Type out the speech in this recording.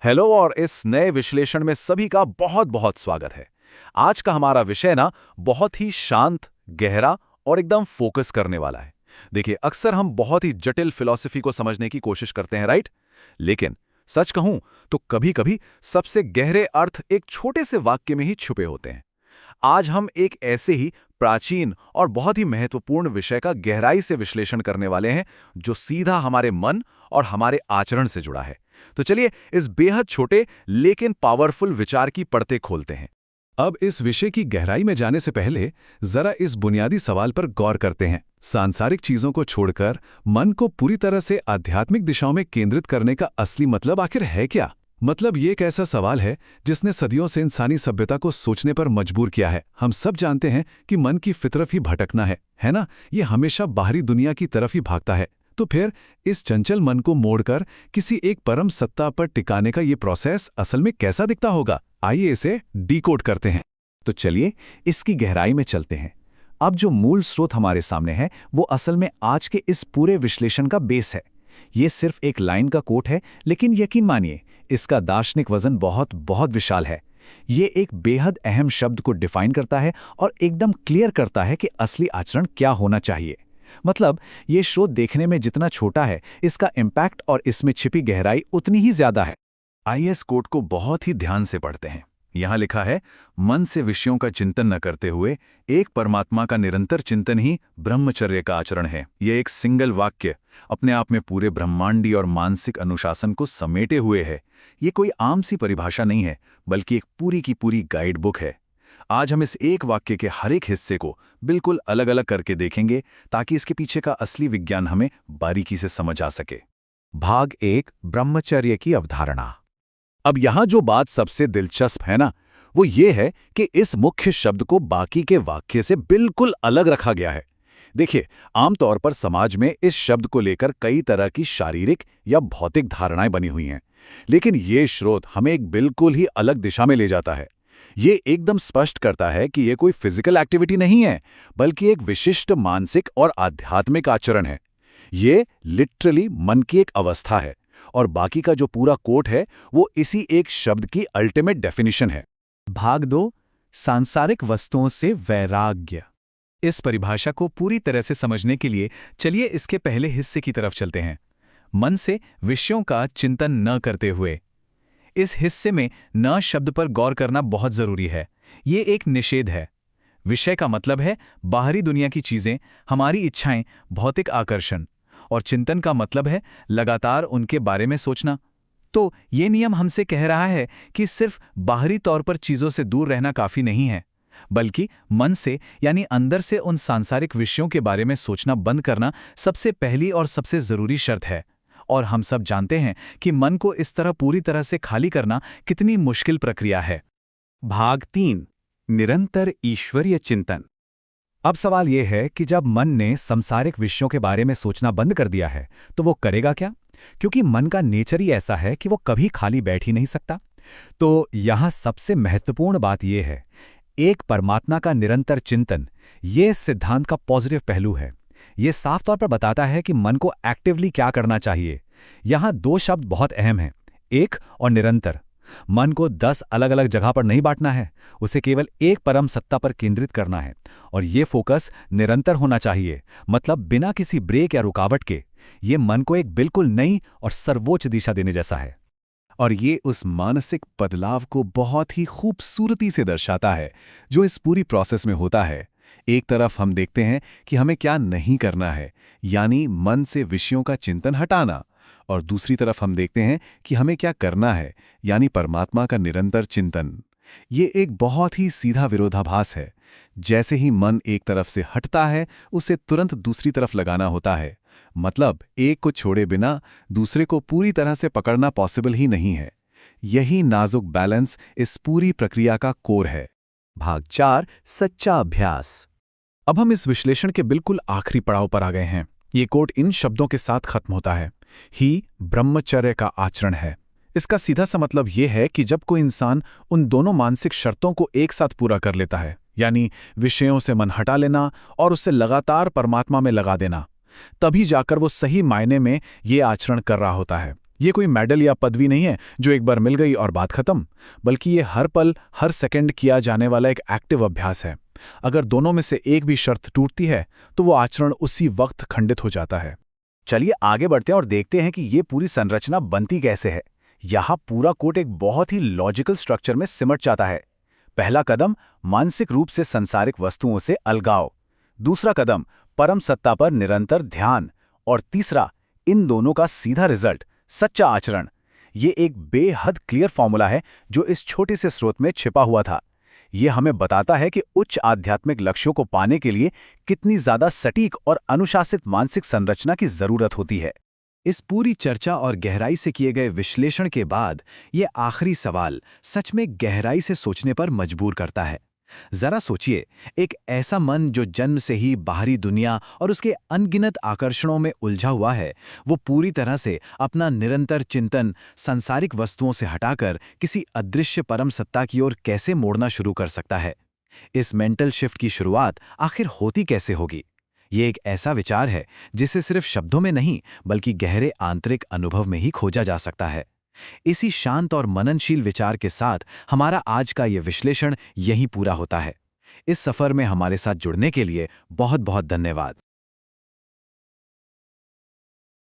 Hello और इस नए विश्लेषण में सभी का बहुत बहुत स्वागत है। आज का हमारा विषय ना बहुत ही शांत, गहरा और एकदम फोकस करने वाला है। देखिए, अक्सर हम बहुत ही जटिल फिलॉसफी को समझने की कोशिश करते हैं, राइट? लेकिन सच कहूं तो कभी-कभी सबसे गहरे अर्थ एक छोटे से वाक्य में ही छुपे होते हैं। आज हम एक ऐसे ही प्राचीन और बहुत ही महत्वपूर्ण विषय का गहराई से विश्लेषण करने वाले हैं, जो सीधा हमारे मन और हमारे आचरण से जुड़ा है। तो चलिए इस बेहद छोटे लेकिन पावरफुल विचार की परतें खोलते हैं। अब इस विषय की गहराई में जाने से पहले जरा इस बुनियादी सवाल पर गौर करते हैं। सांसारिक चीजों को छोड़कर मन को पूरी तरह से आध्यात्मिक दिशाओं में केंद्रित करने का असली मतलब आखिर है क्या? मतलब ये एक ऐसा सवाल है जिसने सदियों से इंसानी सभ्यता को सोचने पर मजबूर किया है। हम सब जानते हैं कि मन की फितरत ही भटकना है ना? ये हमेशा बाहरी दुनिया की तरफ ही भागता है। तो फिर इस चंचल मन को मोड़कर किसी एक परम सत्ता पर टिकाने का ये प्रोसेस असल में कैसा दिखता होगा? आइए इसे डिकोड करते हैं। तो चलिए इसकी गहराई में चलते हैं। अब जो मूल स्रोत हमारे सामने है वो असल में आज के इस पूरे विश्लेषण का बेस है। ये सिर्फ एक लाइन का कोट है, लेकिन यकीन मानिए इसका दार्शनिक वजन बहुत बहुत विशाल है। ये एक बेहद अहम शब्द को डिफाइन करता है और एकदम क्लियर करता है कि असली आचरण क्या होना चाहिए। मतलब ये स्रोत देखने में जितना छोटा है, इसका इम्पैक्ट और इसमें छिपी गहराई उतनी ही ज्यादा है। आइए इस कोट को बहुत ही ध्यान से पढ़ते हैं। यहाँ लिखा है, मन से विषयों का चिंतन न करते हुए एक परमात्मा का निरंतर चिंतन ही ब्रह्मचर्य का आचरण है। ये एक सिंगल वाक्य अपने आप में पूरे ब्रह्मांडी और मानसिक अनुशासन को समेटे हुए है। ये कोई आम सी परिभाषा नहीं है, बल्कि एक पूरी की पूरी गाइड बुक है। आज हम इस एक वाक्य के हर एक हिस्से को बिल्कुल अलग अलग करके देखेंगे, ताकि इसके पीछे का असली विज्ञान हमें बारीकी से समझ आ सके। भाग 1, ब्रह्मचर्य की अवधारणा। अब यहां जो बात सबसे दिलचस्प है ना, वो ये है कि इस मुख्य शब्द को बाकी के वाक्य से बिल्कुल अलग रखा गया है। देखिए, आमतौर पर समाज में इस शब्द को लेकर कई तरह की शारीरिक या भौतिक धारणाएं बनी हुई हैं, लेकिन ये स्रोत हमें एक बिल्कुल ही अलग दिशा में ले जाता है। ये एकदम स्पष्ट करता है कि ये कोई फिजिकल एक्टिविटी नहीं है, बल्कि एक विशिष्ट मानसिक और आध्यात्मिक आचरण है। ये लिटरली मन की एक अवस्था है, और बाकी का जो पूरा कोट है वो इसी एक शब्द की अल्टीमेट डेफिनेशन है। भाग 2, सांसारिक वस्तुओं से वैराग्य। इस परिभाषा को पूरी तरह से समझने के लिए चलिए इसके पहले हिस्से की तरफ चलते हैं। मन से विषयों का चिंतन न करते हुए। इस हिस्से में न शब्द पर गौर करना बहुत जरूरी है। ये एक निषेध है। विषय का मतलब है बाहरी दुनिया की चीजें, हमारी इच्छाएं, भौतिक आकर्षण, और चिंतन का मतलब है लगातार उनके बारे में सोचना। तो ये नियम हमसे कह रहा है कि सिर्फ बाहरी तौर पर चीजों से दूर रहना काफी नहीं है, बल्कि मन से यानी अंदर से उन सांसारिक विषयों के बारे में सोचना बंद करना सबसे पहली और सबसे जरूरी शर्त है। और हम सब जानते हैं कि मन को इस तरह पूरी तरह से खाली करना कितनी मुश्किल प्रक्रिया है। भाग 3, निरंतर ईश्वरीय चिंतन। अब सवाल यह है कि जब मन ने सांसारिक विषयों के बारे में सोचना बंद कर दिया है, तो वो करेगा क्या? क्योंकि मन का नेचर ही ऐसा है कि वो कभी खाली बैठ ही नहीं सकता। तो यहाँ सबसे महत्वपूर्ण बात यह है, एक परमात्मा का निरंतर चिंतन। ये सिद्धांत का पॉजिटिव पहलू है। ये साफ तौर पर बताता है कि मन को एक्टिवली क्या करना चाहिए। यहाँ 2 शब्द बहुत अहम हैं, एक और निरंतर। मन को 10 अलग अलग जगह पर नहीं बांटना है, उसे केवल एक परम सत्ता पर केंद्रित करना है। और ये फोकस निरंतर होना चाहिए, मतलब बिना किसी ब्रेक या रुकावट के। ये मन को एक बिल्कुल नई और सर्वोच्च दिशा देने जैसा है। और ये उस मानसिक बदलाव को बहुत ही खूबसूरती से दर्शाता है जो इस पूरी प्रोसेस में होता है। एक तरफ हम देखते हैं कि हमें क्या नहीं करना है, यानी मन से विषयों का चिंतन हटाना, और दूसरी तरफ हम देखते हैं कि हमें क्या करना है, यानी परमात्मा का निरंतर चिंतन। ये एक बहुत ही सीधा विरोधाभास है। जैसे ही मन एक तरफ से हटता है, उसे तुरंत दूसरी तरफ लगाना होता है। मतलब एक को छोड़े बिना दूसरे को पूरी तरह से पकड़ना पॉसिबल ही नहीं है। यही नाजुक बैलेंस इस पूरी प्रक्रिया का कोर है। भाग 4, सच्चा अभ्यास। अब हम इस विश्लेषण के बिल्कुल आखिरी पड़ाव पर आ गए हैं। ये कोट इन शब्दों के साथ खत्म होता है, ही ब्रह्मचर्य का आचरण है। इसका सीधा सा मतलब यह है कि जब कोई इंसान उन दोनों मानसिक शर्तों को एक साथ पूरा कर लेता है, यानी विषयों से मन हटा लेना और उससे लगातार परमात्मा में लगा देना, तभी जाकर वो सही मायने में ये आचरण कर रहा होता है। ये कोई मेडल या पदवी नहीं है जो एक बार मिल गई और बात खत्म, बल्कि ये हर पल हर सेकंड किया जाने वाला एक एक्टिव अभ्यास है। अगर दोनों में से एक भी शर्त टूटती है तो वो आचरण उसी वक्त खंडित हो जाता है। चलिए आगे बढ़ते हैं और देखते हैं कि ये पूरी संरचना बनती कैसे है। यहाँ पूरा कोट एक बहुत ही लॉजिकल स्ट्रक्चर में सिमट जाता है। पहला कदम मानसिक रूप से संसारिक वस्तुओं से अलगाव, दूसरा कदम परम सत्ता पर निरंतर ध्यान, और तीसरा इन दोनों का सीधा रिजल्ट सच्चा आचरण। ये एक बेहद क्लियर फॉर्मूला है जो इस छोटे से स्रोत में छिपा हुआ था। ये हमें बताता है कि उच्च आध्यात्मिक लक्ष्यों को पाने के लिए कितनी ज्यादा सटीक और अनुशासित मानसिक संरचना की जरूरत होती है। इस पूरी चर्चा और गहराई से किए गए विश्लेषण के बाद ये आखिरी सवाल सच में गहराई से सोचने पर मजबूर करता है। जरा सोचिए, एक ऐसा मन जो जन्म से ही बाहरी दुनिया और उसके अनगिनत आकर्षणों में उलझा हुआ है, वो पूरी तरह से अपना निरंतर चिंतन सांसारिक वस्तुओं से हटाकर किसी अदृश्य परम सत्ता की ओर कैसे मोड़ना शुरू कर सकता है। इस मेंटल शिफ्ट की शुरुआत आखिर होती कैसे होगी? ये एक ऐसा विचार है जिसे सिर्फ शब्दों में नहीं बल्कि गहरे आंतरिक अनुभव में ही खोजा जा सकता है। इसी शांत और मननशील विचार के साथ हमारा आज का ये विश्लेषण यहीं पूरा होता है। इस सफर में हमारे साथ जुड़ने के लिए बहुत बहुत धन्यवाद।